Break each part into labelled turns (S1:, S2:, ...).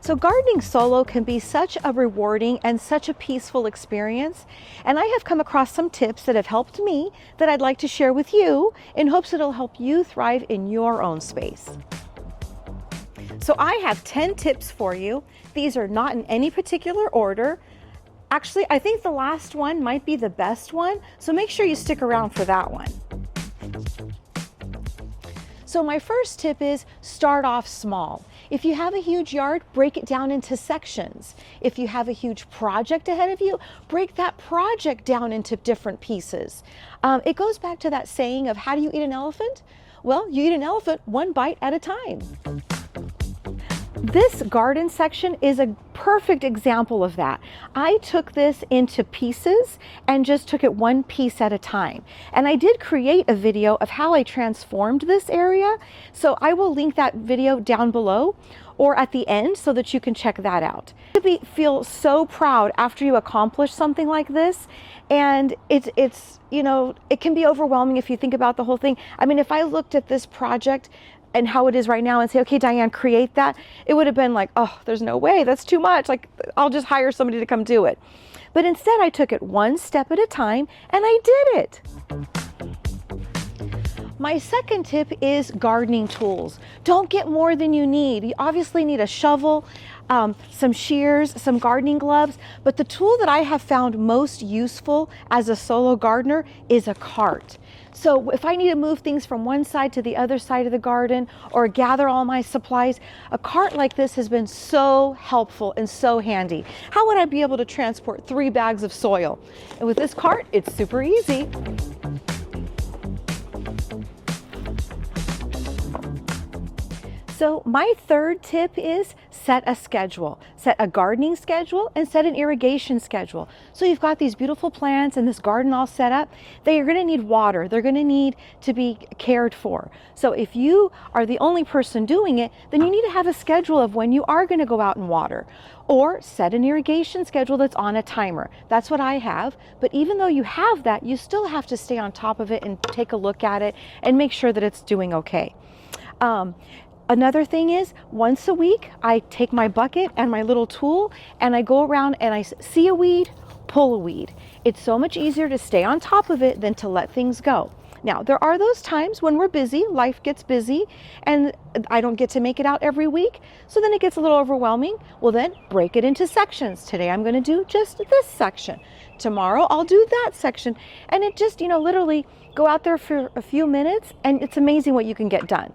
S1: So gardening solo can be such a rewarding and such a peaceful experience. And I have come across some tips that have helped me that I'd like to share with you in hopes it'll help you thrive in your own space. So I have 10 tips for you. These are not in any particular order. Actually, I think the last one might be the best one, so make sure you stick around for that one. So my first tip is start off small. If you have a huge yard, break it down into sections. If you have a huge project ahead of you, break that project down into different pieces. It goes back to that saying of how do you eat an elephant? Well, you eat an elephant one bite at a time. This garden section is a perfect example of that. I took this into pieces and just took it one piece at a time. And I did create a video of how I transformed this area. So I will link that video down below or at the end so that you can check that out. You feel so proud after you accomplish something like this. And it's you know, it can be overwhelming if you think about the whole thing. I mean, if I looked at this project and how it is right now and say, okay, Diane, create that, it would have been like, oh, there's no way, that's too much. Like, I'll just hire somebody to come do it. But instead, I took it one step at a time and I did it. My second tip is gardening tools. Don't get more than you need. You obviously need a shovel, some shears, some gardening gloves, but the tool that I have found most useful as a solo gardener is a cart. So if I need to move things from one side to the other side of the garden or gather all my supplies, a cart like this has been so helpful and so handy. How would I be able to transport 3 bags of soil? And with this cart, it's super easy. So my third tip is set a schedule. Set a gardening schedule and set an irrigation schedule. So you've got these beautiful plants and this garden all set up. They are going to need water. They're going to need to be cared for. So if you are the only person doing it, then you need to have a schedule of when you are going to go out and water. Or set an irrigation schedule that's on a timer. That's what I have. But even though you have that, you still have to stay on top of it and take a look at it and make sure that it's doing okay. Another thing is, once a week, I take my bucket and my little tool and I go around and I see a weed, pull a weed. It's so much easier to stay on top of it than to let things go. Now, there are those times when we're busy, life gets busy, and I don't get to make it out every week, so then it gets a little overwhelming. Well, then break it into sections. Today I'm going to do just this section. Tomorrow I'll do that section. And it just, literally go out there for a few minutes and it's amazing what you can get done.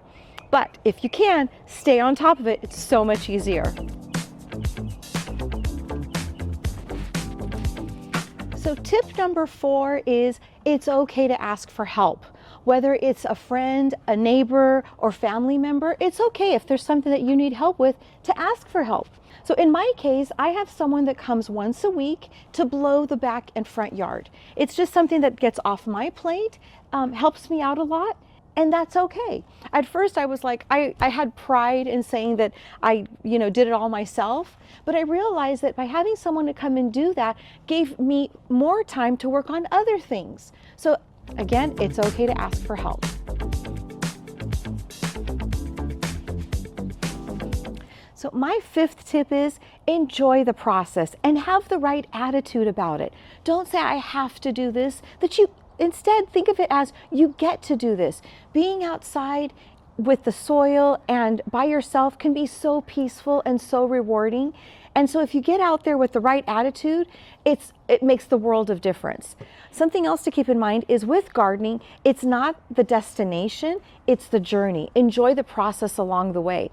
S1: But if you can, stay on top of it. It's so much easier. So tip number 4 is it's okay to ask for help. Whether it's a friend, a neighbor, or family member, it's okay if there's something that you need help with to ask for help. So in my case, I have someone that comes once a week to blow the back and front yard. It's just something that gets off my plate, helps me out a lot. And that's okay. At first I was like, I had pride in saying that I, did it all myself, but I realized that by having someone to come and do that gave me more time to work on other things. So again, it's okay to ask for help. So my 5th tip is enjoy the process and have the right attitude about it. Don't say I have to do this, instead, think of it as you get to do this. Being outside with the soil and by yourself can be so peaceful and so rewarding. And so if you get out there with the right attitude, it makes the world of difference. Something else to keep in mind is with gardening, it's not the destination, it's the journey. Enjoy the process along the way.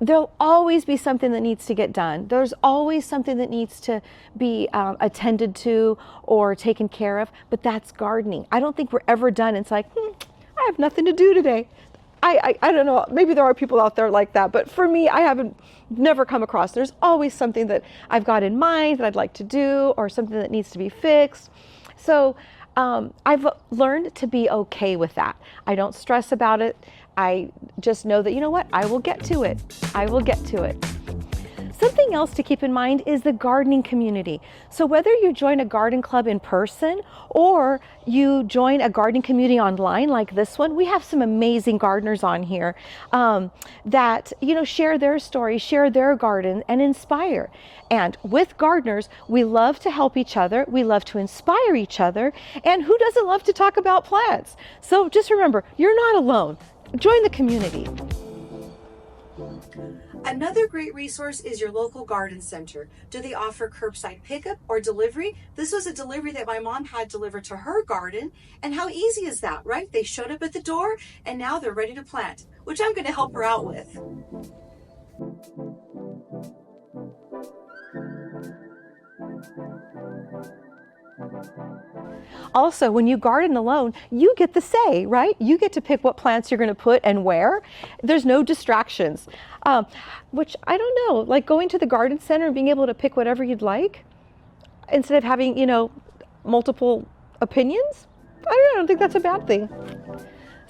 S1: There'll always be something that needs to get done. There's always something that needs to be attended to or taken care of, but that's gardening. I don't think we're ever done. It's like, I have nothing to do today. I don't know, maybe there are people out there like that, but for me, I haven't never come across. There's always something that I've got in mind that I'd like to do or something that needs to be fixed. So I've learned to be okay with that. I don't stress about it. I just know that, I will get to it. I will get to it. Something else to keep in mind is the gardening community. So whether you join a garden club in person or you join a gardening community online like this one, we have some amazing gardeners on here that share their stories, share their garden, and inspire. And with gardeners, we love to help each other, we love to inspire each other, and who doesn't love to talk about plants? So just remember, you're not alone. Join the community.
S2: Another great resource is your local garden center. Do they offer curbside pickup or delivery? This was a delivery that my mom had delivered to her garden. And how easy is that, right? They showed up at the door and now they're ready to plant, which I'm going to help her out with.
S1: Also, when you garden alone, you get the say, right? You get to pick what plants you're going to put and where. There's no distractions, which I don't know, like going to the garden center and being able to pick whatever you'd like instead of having, multiple opinions. I don't think that's a bad thing.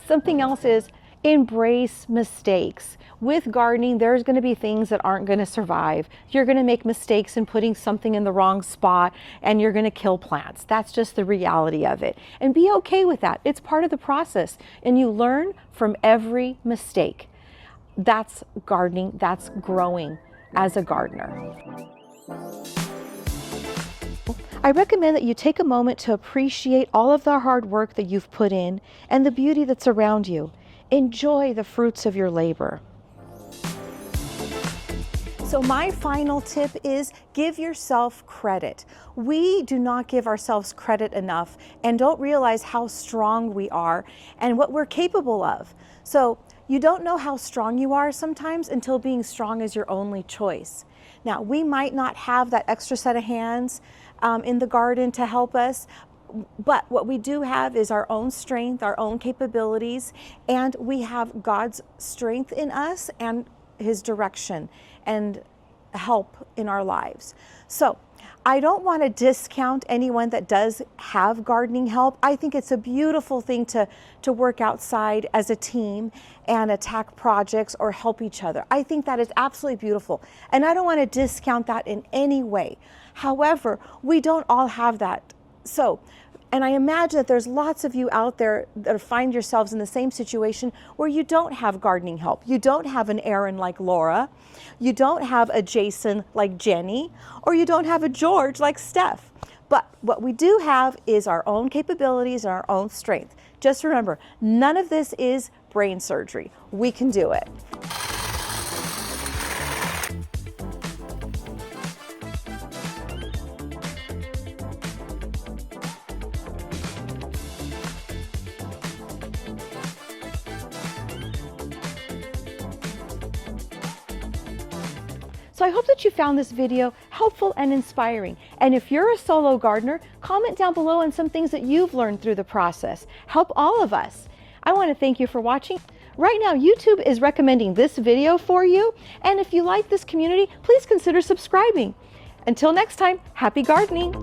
S1: Something else is embrace mistakes. With gardening, there's going to be things that aren't going to survive. You're going to make mistakes in putting something in the wrong spot and you're going to kill plants. That's just the reality of it. And be okay with that. It's part of the process and you learn from every mistake. That's gardening. That's growing as a gardener. I recommend that you take a moment to appreciate all of the hard work that you've put in and the beauty that's around you. Enjoy the fruits of your labor. So my final tip is give yourself credit. We do not give ourselves credit enough and don't realize how strong we are and what we're capable of. So you don't know how strong you are sometimes until being strong is your only choice. Now, we might not have that extra set of hands in the garden to help us, but what we do have is our own strength, our own capabilities, and we have God's strength in us and His direction and help in our lives. So I don't want to discount anyone that does have gardening help. I think it's a beautiful thing to work outside as a team and attack projects or help each other. I think that is absolutely beautiful. And I don't want to discount that in any way. However, we don't all have that. So, and I imagine that there's lots of you out there that find yourselves in the same situation where you don't have gardening help. You don't have an Erin like Laura. You don't have a Jason like Jenny, or you don't have a George like Steph. But what we do have is our own capabilities and our own strength. Just remember, none of this is brain surgery. We can do it. So I hope that you found this video helpful and inspiring. And if you're a solo gardener, comment down below on some things that you've learned through the process. Help all of us. I want to thank you for watching. Right now, YouTube is recommending this video for you. And if you like this community, please consider subscribing. Until next time, happy gardening.